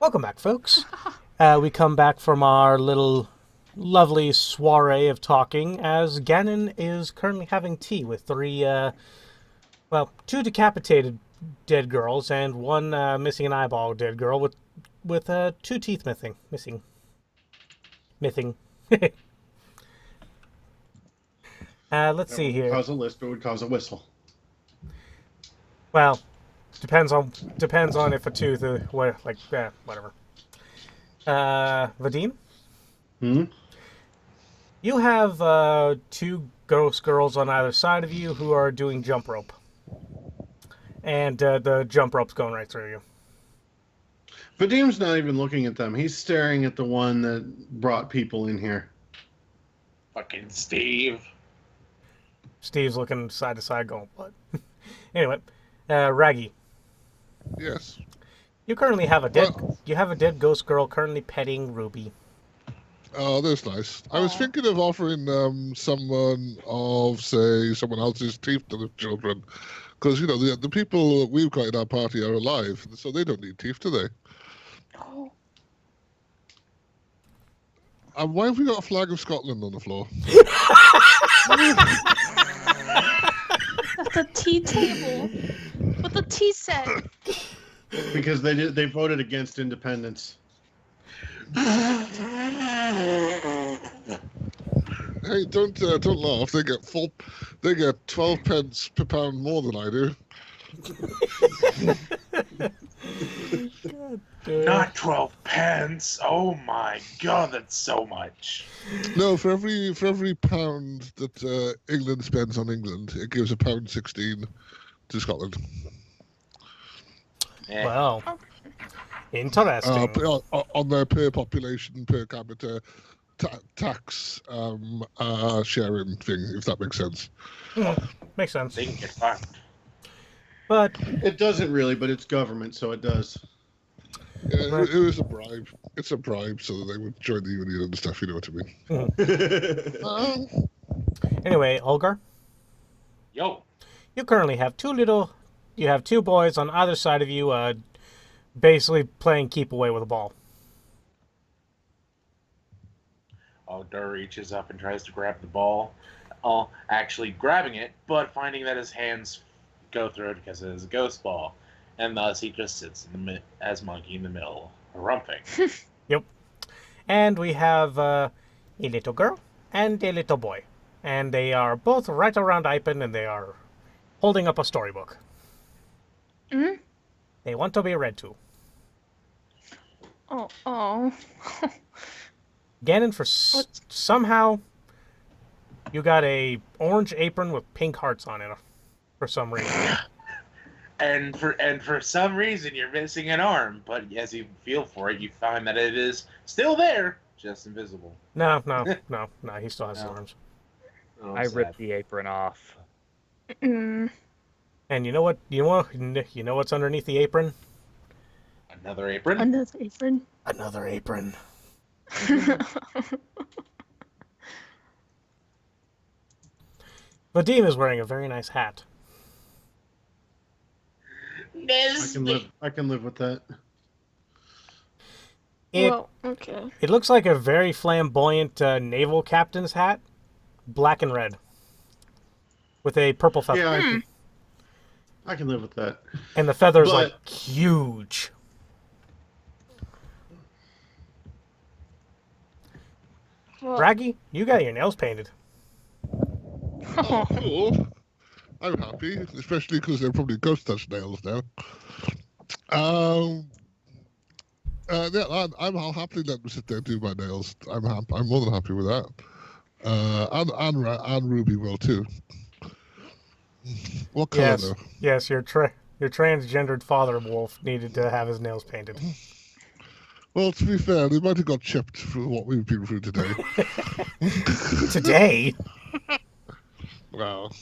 Welcome back, folks. We come back from our little lovely soiree of talking as Gannon is currently having tea with two decapitated dead girls and one missing an eyeball dead girl with two teeth missing. Let's That see wouldn't here. cause a list, it would cause a whistle. Well, depends on if a tooth whatever. Vadim? Hmm? You have two ghost girls on either side of you who are doing jump rope. And the jump rope's going right through you. Vadim's not even looking at them. He's staring at the one that brought people in here. Fucking Steve. Steve's looking side to side going, what? Anyway, Raggy. Yes. You currently have you have a dead ghost girl currently petting Ruby. Oh, that's nice. I was thinking of offering someone else's teeth to the children. Because, the people that we've got in our party are alive, so they don't need teeth, do they? Oh. And why have we got a flag of Scotland on the floor? That's a tea table with a tea set. Because they voted against independence. Hey, don't laugh. They get 12 pence per pound more than I do. Not 12 pence. Oh my god, that's so much. No, for every pound that England spends on England, it gives £1.16 to Scotland. Eh. Wow. Interesting. On their per population, per capita tax sharing thing, if that makes sense. Makes sense. They can get fucked. But It doesn't really, but it's government, so it does. Yeah, it was a bribe. It's a bribe so that they would join the union and stuff, you know what I mean? Anyway, Aulgdar, Yo. you currently have two boys on either side of you, basically playing keep away with a ball. Aulgdar reaches up and tries to grab the ball. Actually grabbing it, but finding that his hands go through it because it is a ghost ball. And thus he just sits as monkey in the middle, rumping. Yep. And we have a little girl and a little boy. And they are both right around Ipin and they are holding up a storybook. Hmm? They want to be read to. Oh. Gannon, somehow, you got a orange apron with pink hearts on it for some reason. And for some reason you're missing an arm, but as you feel for it, you find that it is still there, just invisible. No, he still has his arms. Oh, I sad. ripped the apron off. Mm. And you know what? You know what's underneath the apron? Another apron? Another apron. Another apron. Vadim is wearing a very nice hat. I can live with that. Okay. It looks like a very flamboyant naval captain's hat, black and red, with a purple feather. Yeah, I can live with that. And the feather's like huge. Well, Raggy, you got your nails painted. Oh, cool. I'm happy, especially because they're probably ghost touch nails now. Yeah, I'll happily let them sit there and do my nails. I'm more than happy with that. And Ruby will too. What color though? Yes, your transgendered father wolf needed to have his nails painted. Well, to be fair, they might have got chipped for what we've been through today. Today? Wow.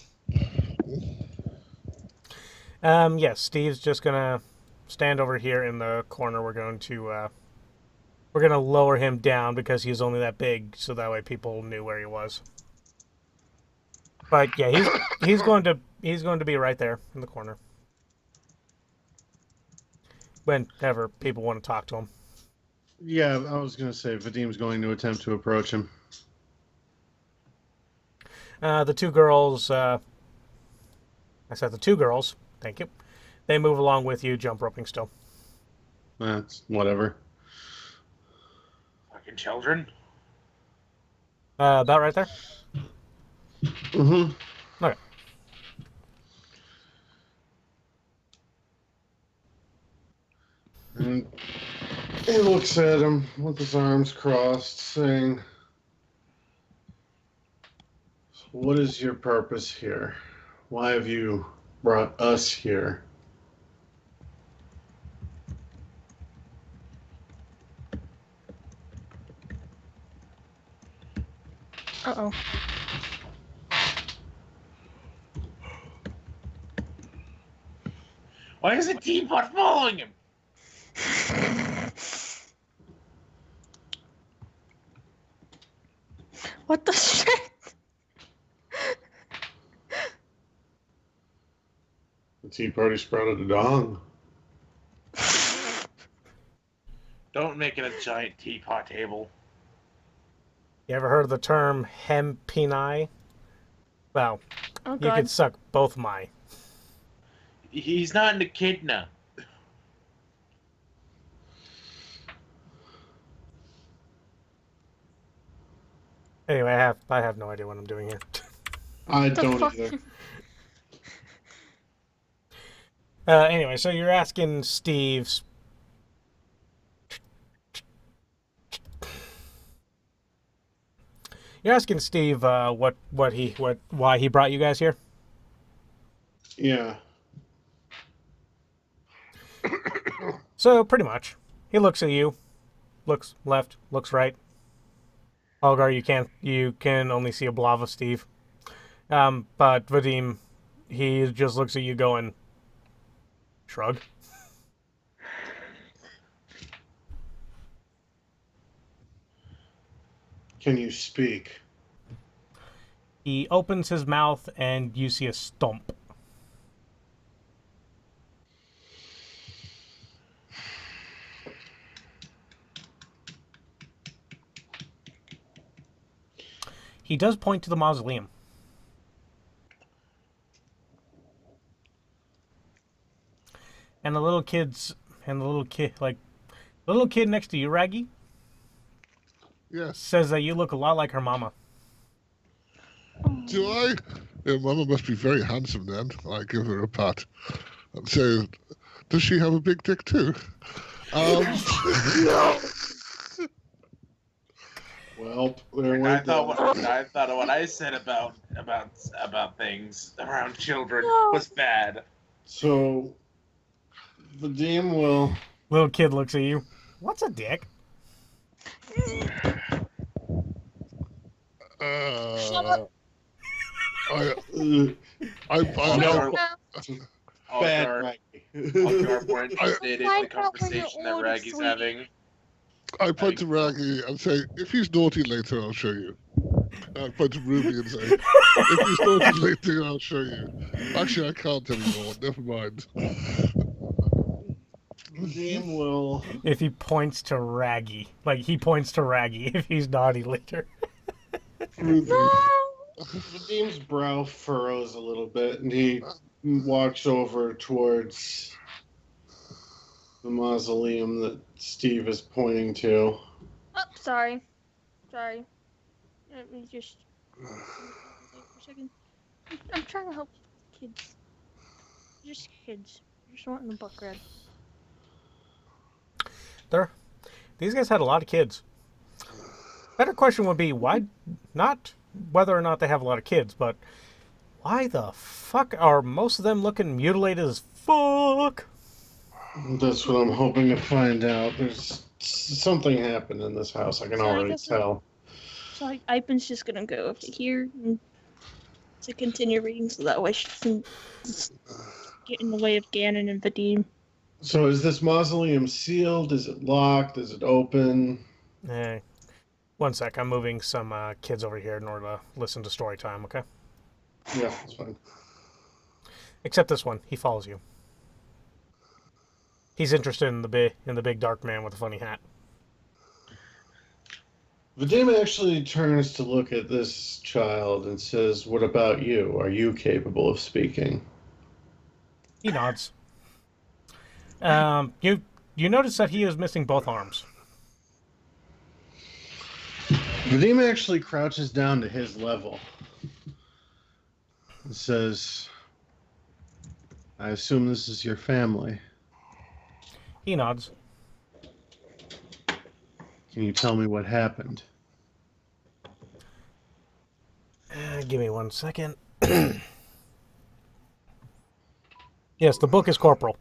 Yes, Steve's just gonna stand over here in the corner. We're gonna lower him down because he's only that big, so that way people knew where he was. But yeah, he's going to be right there in the corner whenever people want to talk to him. Yeah, I was going to say Vadim's going to attempt to approach him. The two girls, I said the two girls, thank you. They move along with you, jump roping still. That's whatever. Fucking children. About right there? Mm-hmm. Okay. And he looks at him with his arms crossed, saying, "What is your purpose here? Why have you brought us here?" Uh-oh. Why is a teapot following him? What the shit? The tea party sprouted a dong. Don't make it a giant teapot table. You ever heard of the term hempini? Well, Oh you god. could suck both my. He's not an echidna. Anyway, I have no idea what I'm doing here. I The don't fuck? either. Anyway, so you're asking Steve's. You're asking Steve why he brought you guys here. Yeah. So pretty much, he looks at you, looks left, looks right. Aulgdar, you can only see a blob of Steve. But Vadim, he just looks at you going, shrug. Can you speak? He opens his mouth and you see a stump. He does point to the mausoleum. And the little kid next to you, Raggy, Yes. says that you look a lot like her mama. Do I? Yeah, Mama must be very handsome then. I give her a pat. And say, does she have a big dick too? No. Well, there I went thought the- what I said about things around children No. was bad. So, Vadim will. Little kid looks at you. What's a dick? Shut up. Uh, Aulgdar, bad Aulgdar, Raggy. Aulgdar more interested in Find the out when you're conversation that old, Raggy's sweetie. having. I point to Raggy and say, if he's naughty later, I'll show you. I point to Ruby and say, if he's naughty later, I'll show you. Actually, I can't anymore. Never mind. Vadim will. If he points to Raggy. Like, he points to Raggy if he's naughty later. Ruby. No. Vadim's brow furrows a little bit, and he walks over towards the mausoleum that Steve is pointing to. Oh, sorry. Sorry. Let me just for a second. I'm trying to help kids. Just kids. Just wanting a buck red. These guys had a lot of kids. Better question would be why, not whether or not they have a lot of kids, but why the fuck are most of them looking mutilated as fuck? That's what I'm hoping to find out. There's something happened in this house. I can So I already guess tell. So Ipin's just gonna go over here and to continue reading so that way she can get in the way of Gannon and Vadim. So is this mausoleum sealed? Is it locked? Is it open? Hey, one sec. I'm moving some kids over here in order to listen to story time, okay? Yeah, that's fine. Except this one. He follows you. He's interested in the big dark man with the funny hat. Vadim actually turns to look at this child and says, "What about you? Are you capable of speaking?" He nods. You notice that he is missing both arms. Vadim actually crouches down to his level and says, "I assume this is your family. He nods. Can you tell me what happened?" Give me 1 second. Yes, the book is corporal.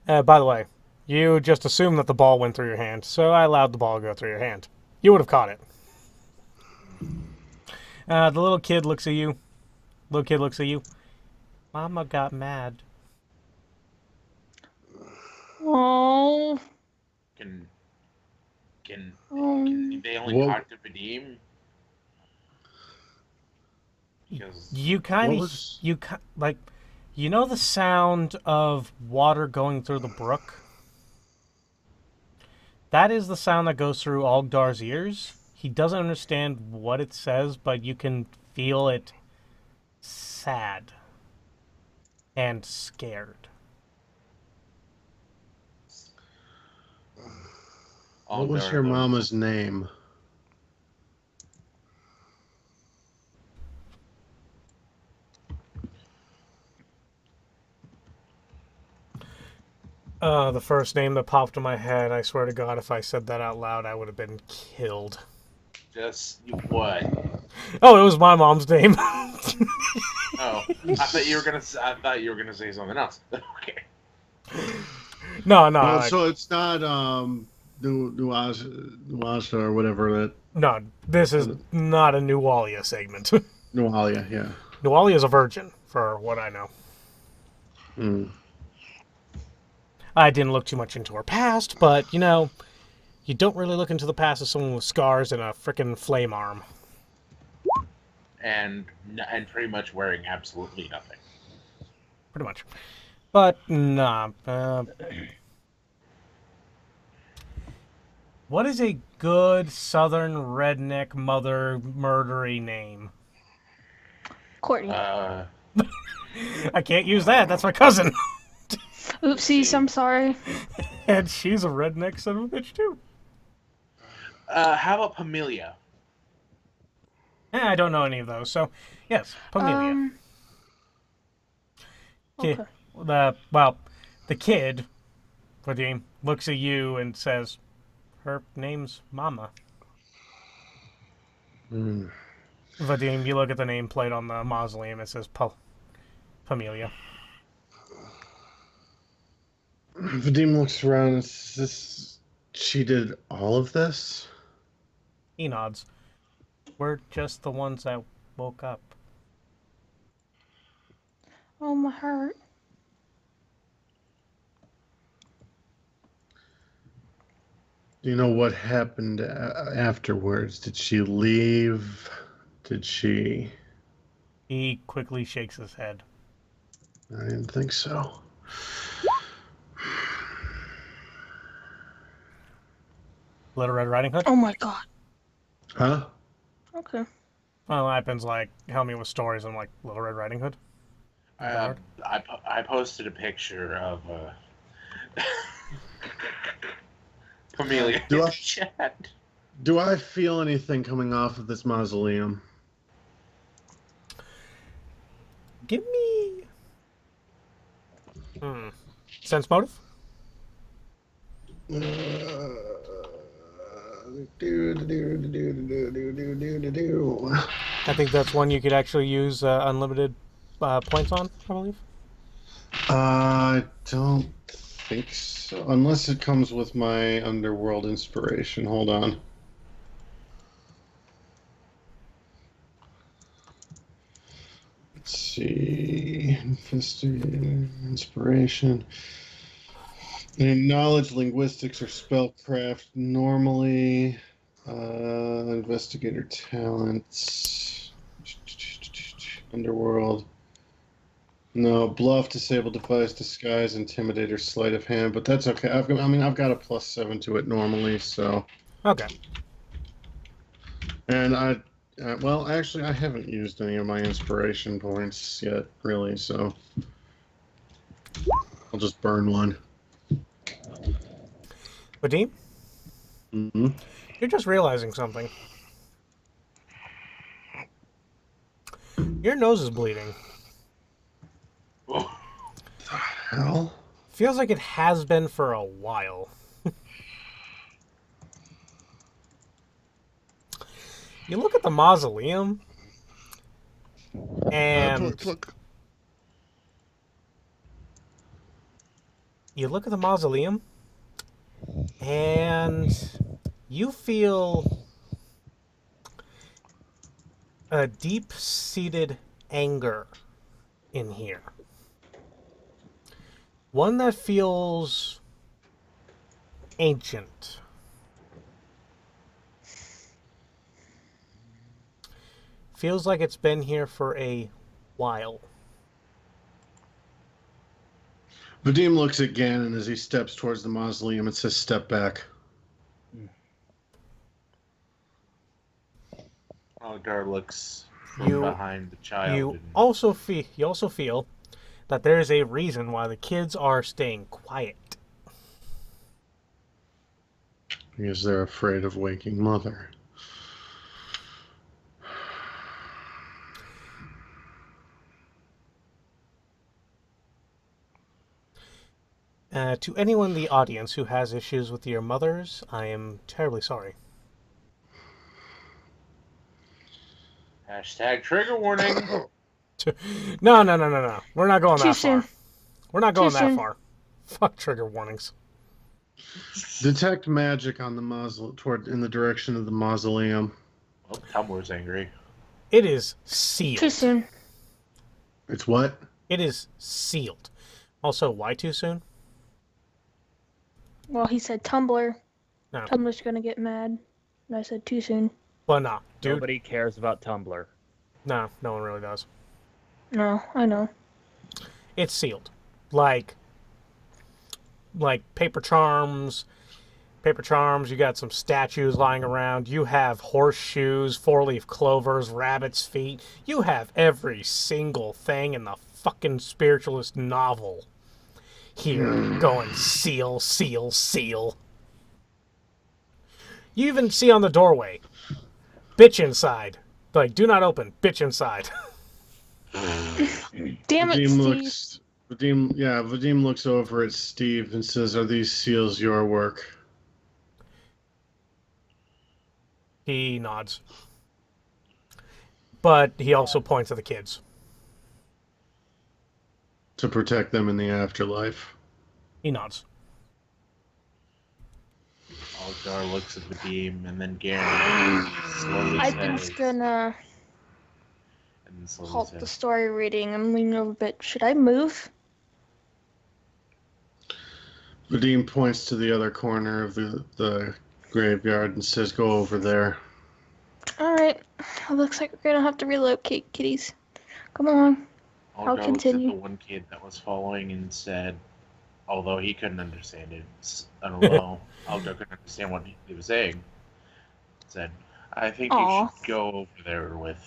By the way, you just assumed that the ball went through your hand, so I allowed the ball to go through your hand. You would have caught it. The little kid looks at you. Mama got mad. Oh. Can Um. they only Whoa. talk to Vadim? Because You kind What of was- you know the sound of water going through the brook? That is the sound that goes through Aulgdar's ears. He doesn't understand what it says, but you can feel it sad and scared. What was your mama's name? The first name that popped in my head, I swear to God, if I said that out loud, I would have been killed. Just what? Oh, it was my mom's name. Oh, I thought you were gonna say something else. Okay. No, So it's not Nuaza or whatever that. no, this is not a Nualia segment. Nualia, yeah. Nualia is a virgin, for what I know. Hmm. I didn't look too much into her past, but, you know, you don't really look into the past of someone with scars and a frickin' flame arm. And pretty much wearing absolutely nothing. Pretty much. But, nah. What is a good southern redneck mother murdery name? Courtney. I can't use that. That's my cousin. Oopsies, I'm sorry. And she's a redneck son of a bitch, too. How about Pamelia? I don't know any of those, so, yes, Pamelia. Okay. The kid, Vadim, looks at you and says, her name's Mama. Hmm. Vadim, you look at the nameplate on the mausoleum, it says Pamelia. Vadim looks around and says, "She did all of this?" He nods. We're just the ones that woke up. Oh, my heart. Do you know what happened afterwards? Did she leave? Did she? He quickly shakes his head. I didn't think so. Little Red Riding Hood? Oh my god. Huh? Okay. Well, Ipin's like, help me with stories. I'm like, Little Red Riding Hood? I posted a picture of Pamelia Do in I- the chat. Do I feel anything coming off of this mausoleum? Give me... Sense motive? I think that's one you could actually use unlimited points on, I believe. I don't think so. Unless it comes with my underworld inspiration. Hold on. Let's see. Investigator, inspiration. And knowledge, linguistics, or spellcraft. Normally, investigator talents. Underworld. No, bluff, disable device, disguise, intimidate, or sleight of hand, but that's okay. I've got a +7 to it normally, so. Okay. And well, actually, I haven't used any of my inspiration points yet, really, so I'll just burn one. Vadim, Mm-hmm. you're just realizing something. Your nose is bleeding. Hell? Feels like it has been for a while. You look at the mausoleum, and you look at the mausoleum, and you feel a deep-seated anger in here. One that feels ancient. Feels like it's been here for a while. Vadim looks at Gannon as he steps towards the mausoleum and says, "Step back." Aulgdar looks from You- behind the child. You also feel that there is a reason why the kids are staying quiet. Because they're afraid of waking Mother. To anyone in the audience who has issues with your mothers, I am terribly sorry. Hashtag trigger warning. No. We're not going Too that soon. far. We're not going Too that soon. far. Fuck trigger warnings. Detect magic on the in the direction of the mausoleum. Well, Tumblr's angry. It is sealed. Too soon. It's what? It is sealed. Also, why too soon? Well, he said Tumblr. No. Tumblr's gonna get mad. And I said too soon. Well, nah, dude. Nobody cares about Tumblr. No one really does. No, I know. It's sealed. Like paper charms. You got some statues lying around. You have horseshoes, four-leaf clovers, rabbit's feet. You have every single thing in the fucking Spiritualist novel here going seal, seal, seal. You even see on the doorway, bitch inside. Like, do not open, bitch inside. Damn it, Steve. Vadim looks over at Steve and says, "Are these seals your work?" He nods. But he also points at the kids. To protect them in the afterlife. He nods. Aulgdar looks at the beam, and then Gannon slowly Ipin's says, gonna and then slowly halt says, the story reading and lean over a bit. Should I move? Vadim points to the other corner of the graveyard and says, "Go over there." Alright. It looks like we're gonna have to relocate, kitties. Come on. I'll Aulgdar looks at continue. the one kid that was following and said, although he couldn't understand it, I don't know, Aulgdar couldn't understand what he was saying, said, "I think Aw. you should go over there with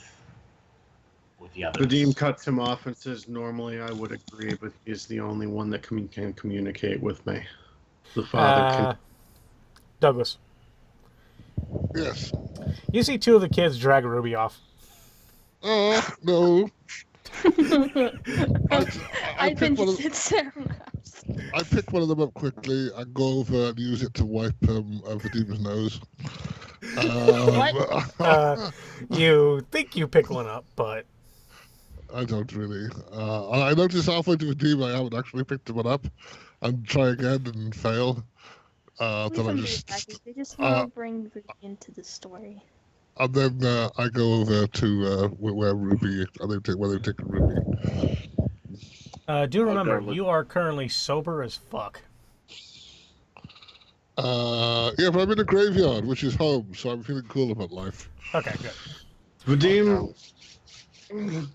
the others." Vadim cuts him off and says, "Normally I would agree, but he's the only one that can communicate with me. The father can." Douglas, Yes. you see two of the kids drag Ruby off. Oh, no. I Ipin pick one of just sits there and laughs. I pick one of them up quickly and go over and use it to wipe Vadim's nose. You think you pick one up, but I don't really. And I notice halfway to Vadim I haven't actually picked one up and try again and fail. Leave Then I them be just... attackers. They just want to bring Ruby into the story. And then I go over to where Ruby, where they've taken Ruby. do remember, look- you are currently sober as fuck. Yeah, but I'm in a graveyard, which is home, so I'm feeling cool about life. Okay, good. Vadim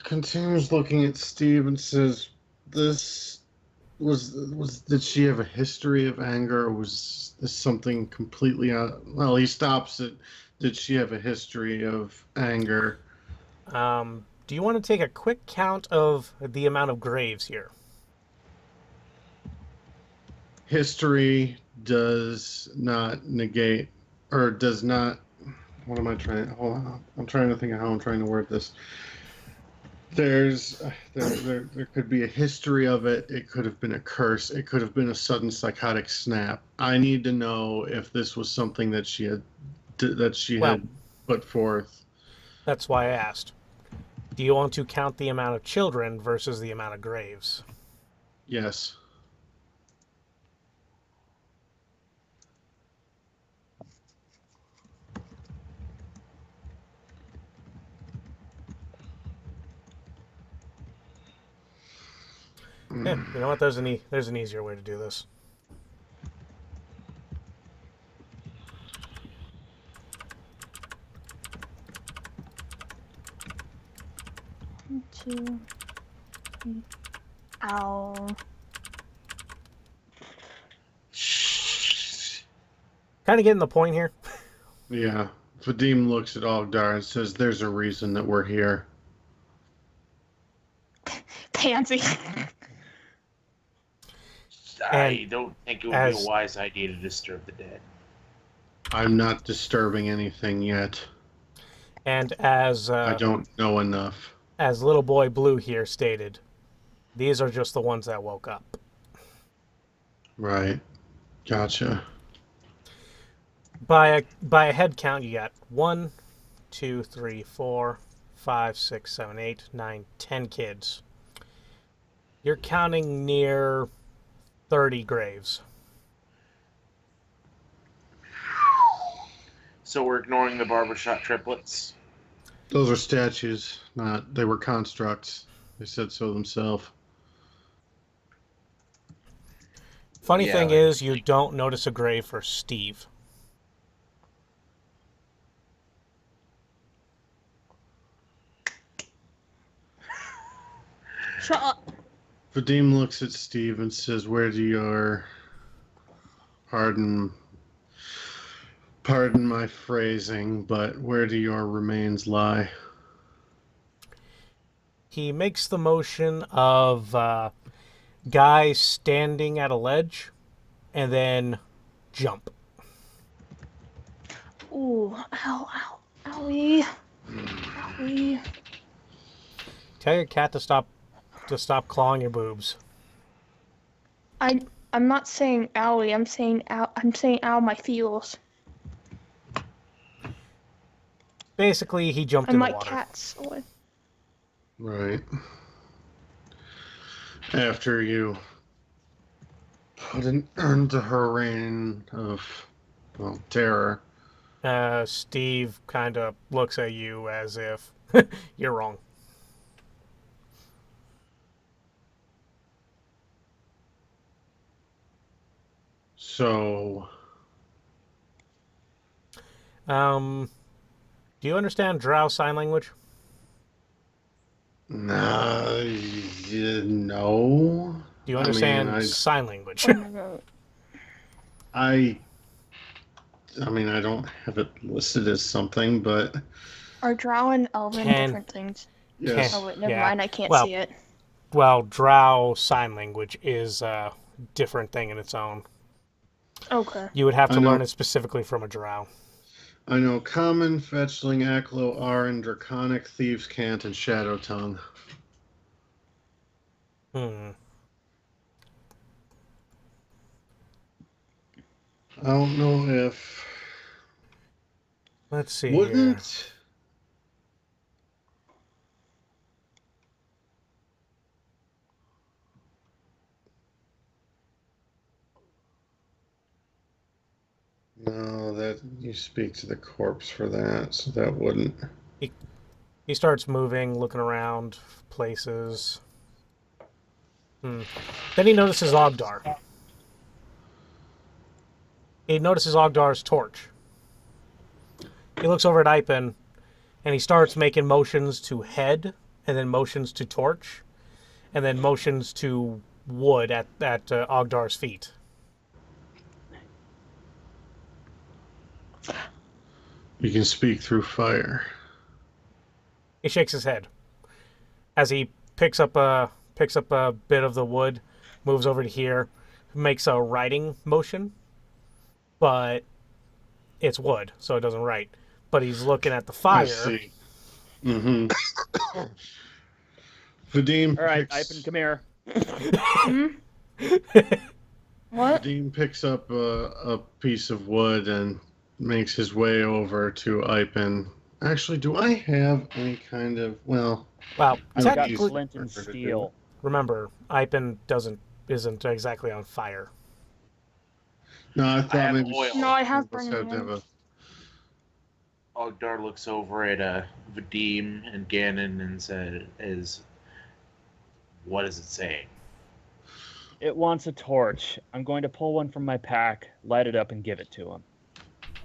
continues looking at Steve and says, "This did she have a history of anger, or was this something completely well?" He stops it. did she have a history of anger? Do you want to take a quick count of the amount of graves here? History does not negate, or does not. What am I trying? Hold on. I'm trying to think of how I'm trying to word this. There could be a history of it. It could have been a curse. It could have been a sudden psychotic snap. I need to know if this was something that she had put forth. That's why I asked. Do you want to count the amount of children versus the amount of graves? Yes. Yeah, you know what? There's an easier way to do this. One, two, three. Ow. Kind of getting the point here. Yeah. Vadim looks at Aulgdar and says, "There's a reason that we're here." Pansy. I don't think it would be as- a wise idea to disturb the dead. I'm not disturbing anything yet. And as I don't know enough. as little boy Blue here stated, these are just the ones that woke up. Right. Gotcha. By a head count, you got 1, 2, 3, 4, 5, 6, 7, 8, 9, 10 kids. You're counting near 30 graves. So we're ignoring the barbershop triplets. Those are statues, they were constructs. They said so themselves. Funny Yeah, thing like- is, you don't notice a grave for Steve. Shut up. Vadim looks at Steve and says, "Where do your pardon my phrasing, but where do your remains lie?" He makes the motion of guy standing at a ledge and then jump. Ooh, ow, ow, owie. Owie. Tell your cat to stop clawing your boobs. I'm not saying owie, I'm saying ow my feels. Basically, he jumped And in my the water. cat's away. Right. After you put an end to her reign of, well, terror. Steve kind of looks at you as if you're wrong. So, Do you understand Drow sign language? no. Do you understand I sign language? Oh my god. I mean, I don't have it listed as something, but Are Drow and Elven Can- different things? yes. Oh wait, never Yeah. mind, I can't Well- see it. Well, Drow sign language is a different thing in its own. Okay. You would have to I know. learn it specifically from a Drow. I know Common, Fetchling, Aklo, Aran, Draconic, Thieves' Cant, and Shadow Tongue. Hmm. I don't know if... Let's see here. Wouldn't... No, that you speak to the corpse for that, so that wouldn't. He starts moving, looking around places. Then he notices Aulgdar. He notices Aulgdar's torch. He looks over at Ipin, and he starts making motions to head, and then motions to torch, and then motions to wood at Aulgdar's feet. You can speak through fire. He shakes his head as he picks up a bit of the wood, moves over to here, makes a writing motion, but it's wood, so it doesn't write. But he's looking at the fire. I see. Mm-hmm. Vadim All right, picks, Ipin, come here. What? Vadim picks up a piece of wood and makes his way over to Ipin. Actually, do I have any kind of... Well, Well, I've Got technically, flint and steel. remember, Ipin isn't exactly on fire. no, I I thought have maybe... oil. No, I have Must burning have to have hands. Aulgdar looks over at Vadim and Gannon and what is it saying? It wants a torch. I'm going to pull one from my pack, light it up, and give it to him.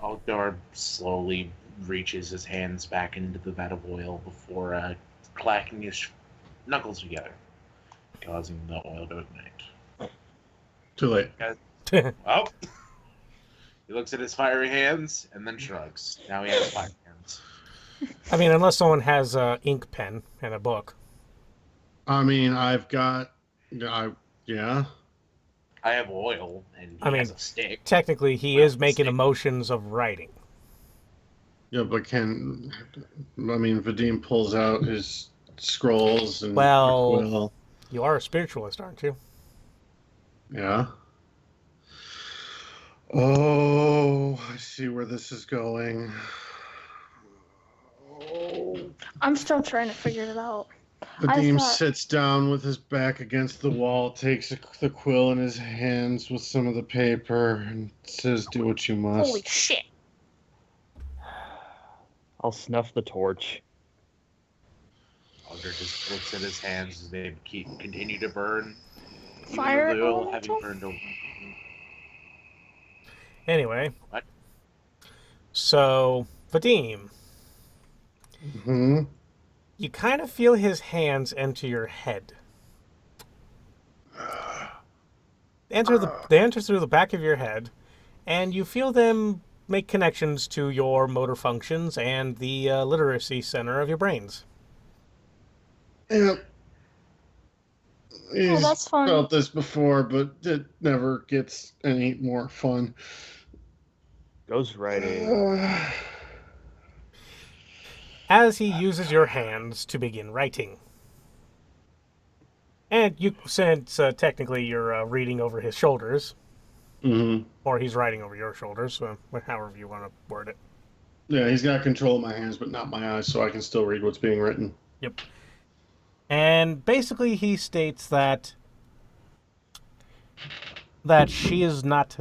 Aulgdar slowly reaches his hands back into the vat of oil before clacking his knuckles together, causing the oil to ignite. Too late. Oh! He looks at his fiery hands and then shrugs. Now he has fire hands. I mean, unless someone has an ink pen and a book. I mean, I've got... yeah. I have oil and he I mean, has a stick. Technically, he is making emotions of writing. Yeah, but Vadim pulls out his scrolls and... Well, you are a spiritualist, aren't you? Yeah. Oh, I see where this is going. Oh. I'm still trying to figure it out. Vadim thought- sits down with his back against the wall, takes the quill in his hands with some of the paper, and says, "Do what you must." Holy shit. I'll snuff the torch. Aulgdar just looks at his hands as they continue to burn. Fire Even though the oil elemental? having burned over. Anyway. What? So, Vadim, Hmm. you kind of feel his hands enter your head. They enter through the back of your head, and you feel them make connections to your motor functions and the literacy center of your brains. Yeah. He's that's fun. felt this before, but it never gets any more fun. Ghostwriting. As he uses your hands to begin writing. And you, since technically you're reading over his shoulders, Mm-hmm. or he's writing over your shoulders, however you want to word it. Yeah, he's got control of my hands, but not my eyes, so I can still read what's being written. Yep. And basically he states that she is not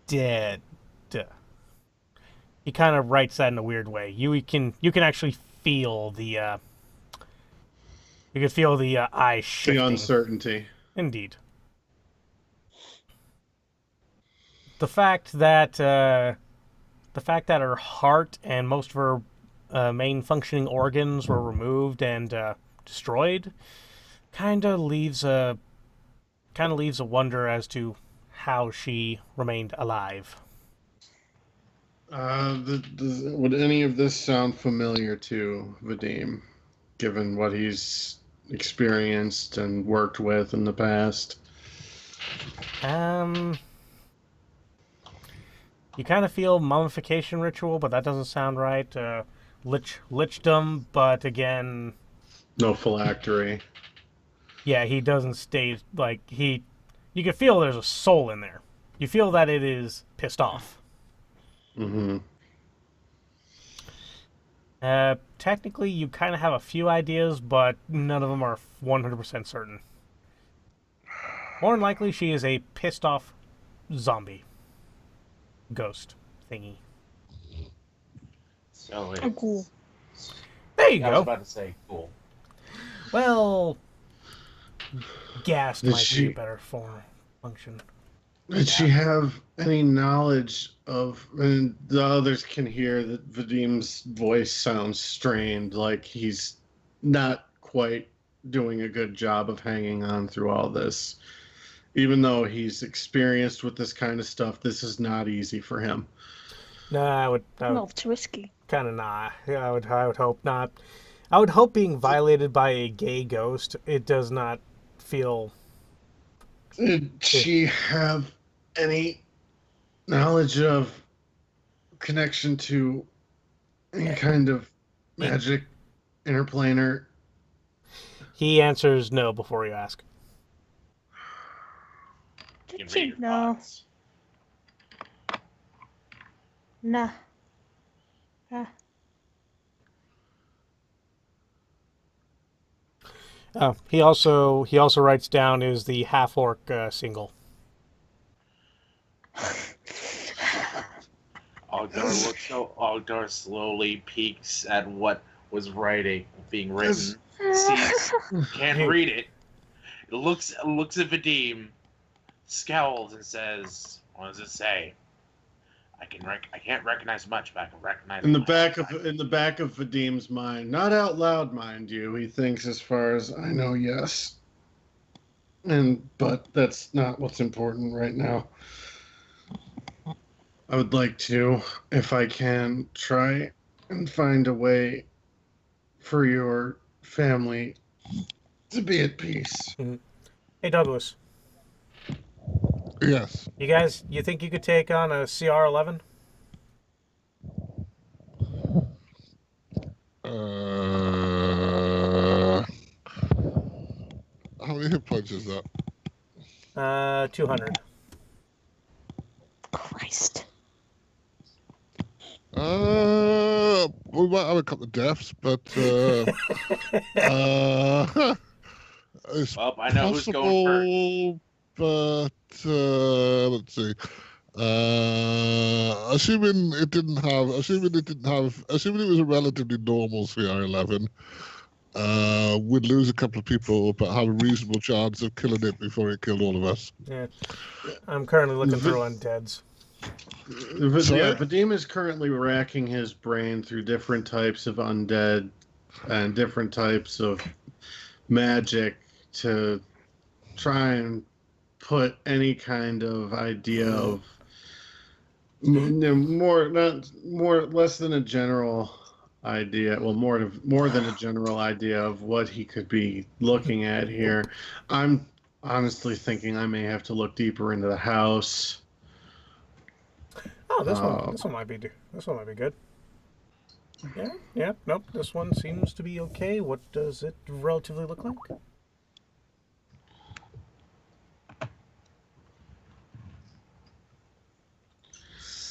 dead. He kind of writes that in a weird way. You can actually feel the eyes shifting. The uncertainty. Indeed. The fact that her heart and most of her main functioning organs were removed and destroyed kind of leaves a wonder as to how she remained alive. Would any of this sound familiar to Vadim, given what he's experienced and worked with in the past? You kind of feel mummification ritual, but that doesn't sound right. Lichdom, but again, No phylactery. yeah, he doesn't stay like he. You can feel there's a soul in there. You feel that it is pissed off. Mm-hmm. Technically, you kind of have a few ideas, but none of them are 100% certain. More than likely, she is a pissed off zombie. Ghost thingy. So Oh, cool. There you I was go. about to say cool. Well, gassed Did might be she- a better function. Did she have any knowledge of, and the others can hear that Vadim's voice sounds strained, like he's not quite doing a good job of hanging on through all this. Even though he's experienced with this kind of stuff, this is not easy for him. No, I would No, it's risky. kind of not. Yeah, I would hope not. I would hope being violated by a gay ghost. It does not feel. Did she have any knowledge of connection to any kind of magic interplanar? He answers no before you ask. You can Did read you your know? thoughts. Nah. Ah. He also writes down is the half orc single. Aulgdar slowly peeks at what was being written. Sees, can't read it. Looks at Vadim, scowls, and says, "What does it say?" I can't recognize much, but I can recognize In the back of Vadim's mind, not out loud, mind you, he thinks, as far as I know, yes. But that's not what's important right now. I would like to, if I can, try and find a way for your family to be at peace. Hey Douglas, Yes. you think you could take on a CR11? How many hit points is that? 200. Christ. We might have a couple of deaths, but it's Well, I know who's going possible. But let's see. Assuming it was a relatively normal CR11, we'd lose a couple of people, but have a reasonable chance of killing it before it killed all of us. Yeah. I'm currently looking through undeads. Yeah, Vadim is currently racking his brain through different types of undead and different types of magic to try and put any kind of idea of less than a general idea. Well, more than a general idea of what he could be looking at here. I'm honestly thinking I may have to look deeper into the house. Oh, this one might be good. Yeah, nope. This one seems to be okay. What does it relatively look like?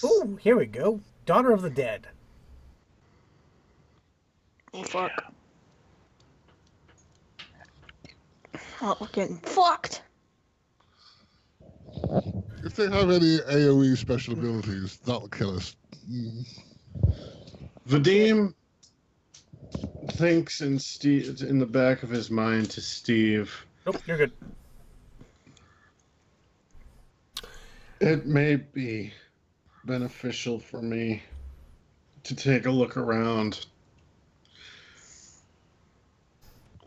Oh, here we go. Daughter of the Dead. Oh, fuck. Oh, we're getting fucked. If they have any AoE special abilities, that'll kill us. Vadim thinks in the back of his mind to Steve. Nope, you're good. It may be beneficial for me to take a look around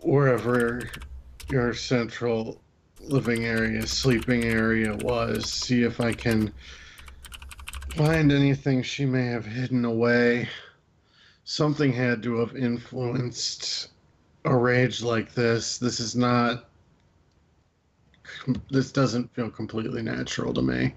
wherever your central living area, sleeping area was, see if I can find anything she may have hidden away. Something had to have influenced a rage like this. This doesn't feel completely natural to me.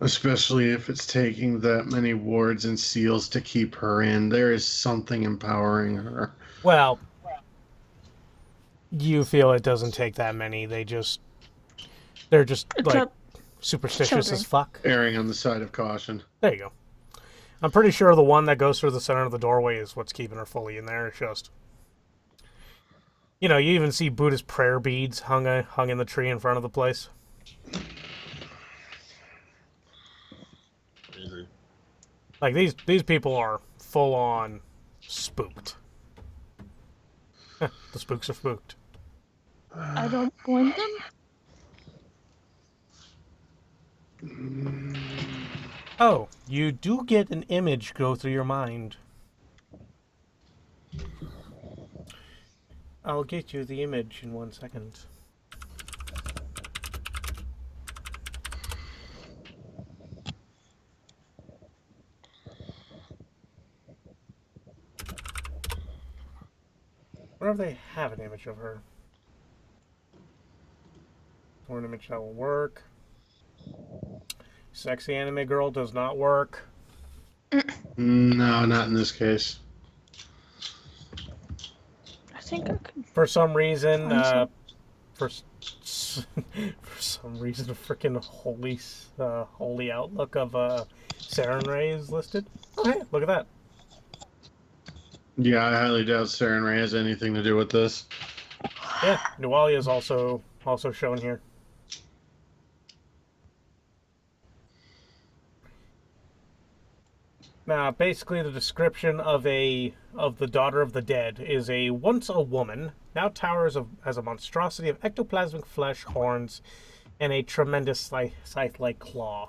Especially if it's taking that many wards and seals to keep her in. There is something empowering her. Well, you feel it doesn't take that many. They're just like superstitious as fuck. Erring on the side of caution. There you go. I'm pretty sure the one that goes through the center of the doorway is what's keeping her fully in there. It's just, you even see Buddhist prayer beads hung in the tree in front of the place. Like these people are full on spooked. The spooks are spooked. I don't blame them. Oh, you do get an image go through your mind. I'll get you the image in 1 second. wonder if they have an image of her. Or an image that will work. Sexy anime girl does not work. No, not in this case. I think I could. For some reason, Find some. for some reason, a freaking holy outlook of Saren Ray is listed. Oh, hey, look at that. Yeah, I highly doubt Saren Ray has anything to do with this. Yeah, Nualia is also shown here. Now, basically, the description of the daughter of the dead is once a woman, now towers as a monstrosity of ectoplasmic flesh, horns, and a tremendous scythe-like claw.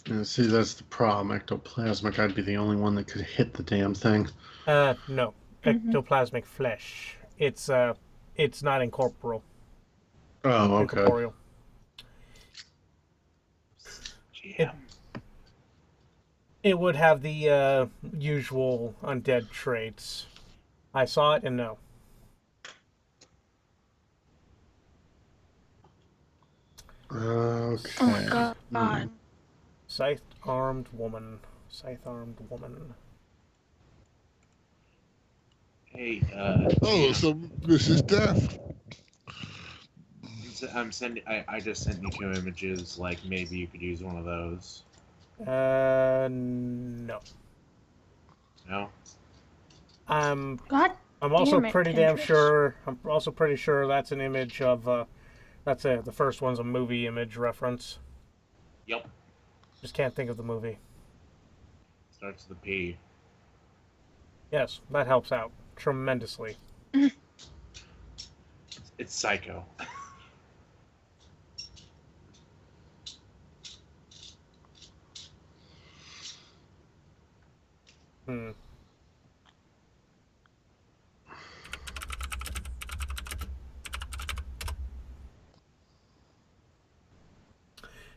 Yeah, see, that's the problem. Ectoplasmic, I'd be the only one that could hit the damn thing. No, ectoplasmic flesh. It's not incorporeal. Oh, okay. Incorporeal. Yeah. It would have the usual undead traits. I saw it and no. Okay. Oh my god. Scythe-armed woman. Scythe-armed woman. Hey, Oh, so this is death. I'm sending. I just sent you 2 images. Like maybe you could use one of those. No. No. I'm God. also Damn it, pretty damn Pinterest. sure. I'm also pretty sure that's an image of. That's the first one's a movie image reference. Yep. Just can't think of the movie. Starts with a P. Yes, that helps out tremendously. It's Psycho. Hmm.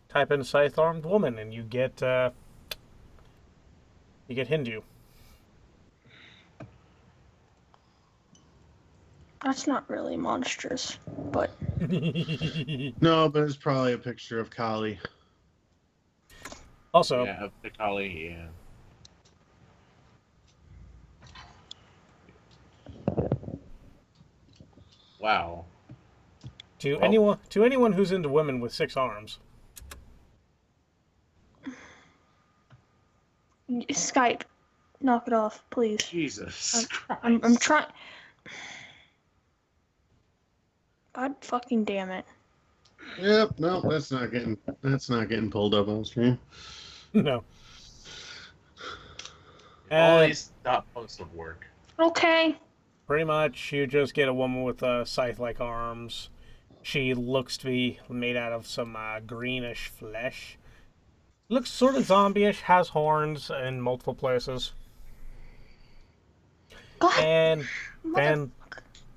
Type in scythe-armed woman and you get Hindu. That's not really monstrous, but No, but it's probably a picture of Kali. Also, Yeah, of the Kali. Yeah. Wow. to Well- anyone who's into women with 6 arms, Skype, knock it off, please. Jesus Christ. I'm trying. God fucking damn it. Yep, no, that's not getting pulled up on stream. no. All these stop posts of work. Okay. Pretty much, you just get a woman with scythe-like arms. She looks to be made out of some greenish flesh. Looks sort of zombie-ish, has horns in multiple places. God. And mother-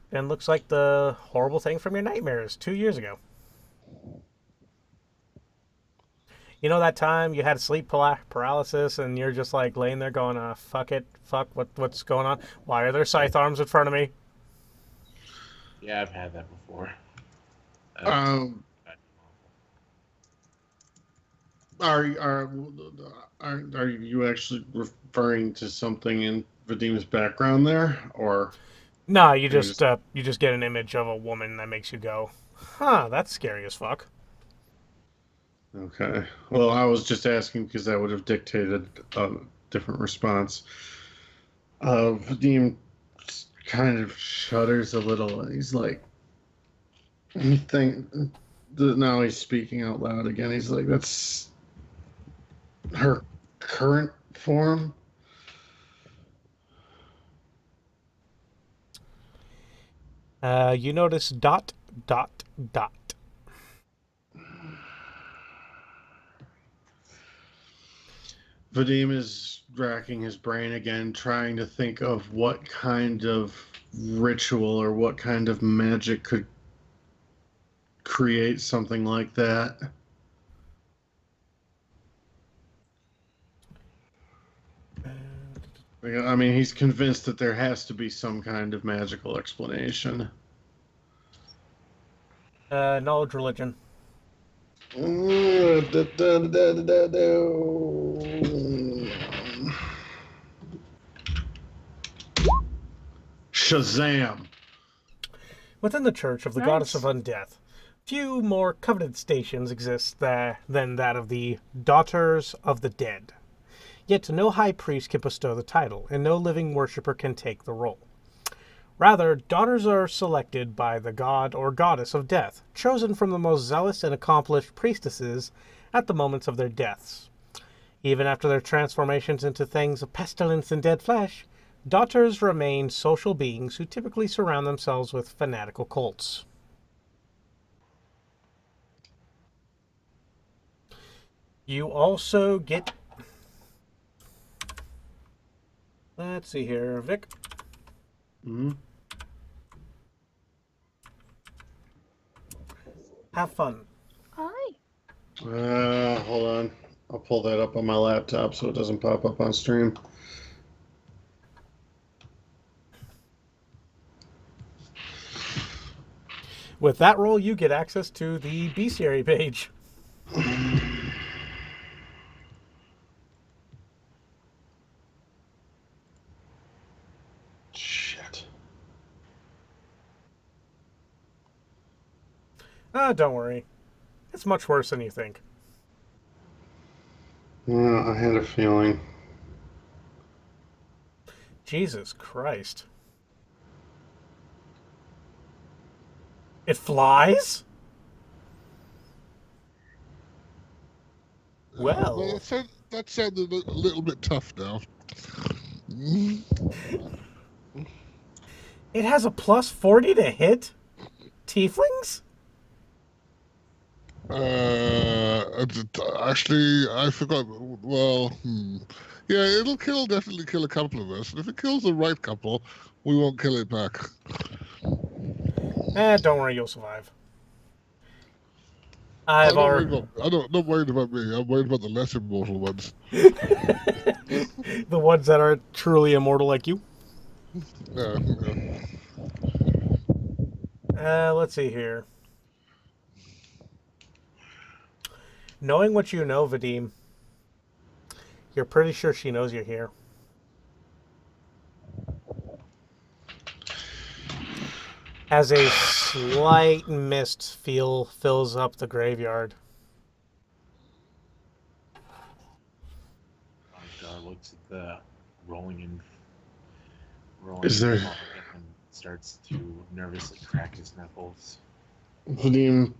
then looks like the horrible thing from your nightmares 2 years ago. You know that time you had sleep paralysis and you're just like laying there going, fuck it, what's going on? Why are there scythe arms in front of me? Yeah, I've had that before. Are you actually referring to something in Vadim's background there, or? No, you just get an image of a woman that makes you go, huh, that's scary as fuck. Okay. Well, I was just asking because that would have dictated a different response. Vadim kind of shudders a little. He's like, now he's speaking out loud again. He's like, that's her current form? You notice ... Vadim is racking his brain again, trying to think of what kind of ritual or what kind of magic could create something like that. I mean, he's convinced that there has to be some kind of magical explanation. Knowledge religion. Shazam! Within the Church of the Goddess of Undeath, few more coveted stations exist than that of the Daughters of the Dead. Yet no high priest can bestow the title, and no living worshipper can take the role. Rather, daughters are selected by the god or goddess of death, chosen from the most zealous and accomplished priestesses at the moments of their deaths. Even after their transformations into things of pestilence and dead flesh, daughters remain social beings who typically surround themselves with fanatical cults. You also get... Let's see here, Vic. Mm-hmm. Have fun. Hi. Hold on. I'll pull that up on my laptop so it doesn't pop up on stream. With that roll, you get access to the bestiary page. Shit. Don't worry. It's much worse than you think. Yeah, I had a feeling. Jesus Christ. It flies? Well. That sounded a little bit tough now. It has a plus 40 to hit tieflings? Actually, I forgot. Well, yeah, it'll definitely kill a couple of us. And if it kills the right couple, we won't kill it back. Don't worry, you'll survive. I'm not worried about me. I'm worried about the less immortal ones. The ones that are truly immortal like you? Yeah. Let's see here. Knowing what you know, Vadim, you're pretty sure she knows you're here. As a slight mist fills up the graveyard. Aulgdar looks at the rolling Is there- and starts to nervously crack his knuckles. Vadim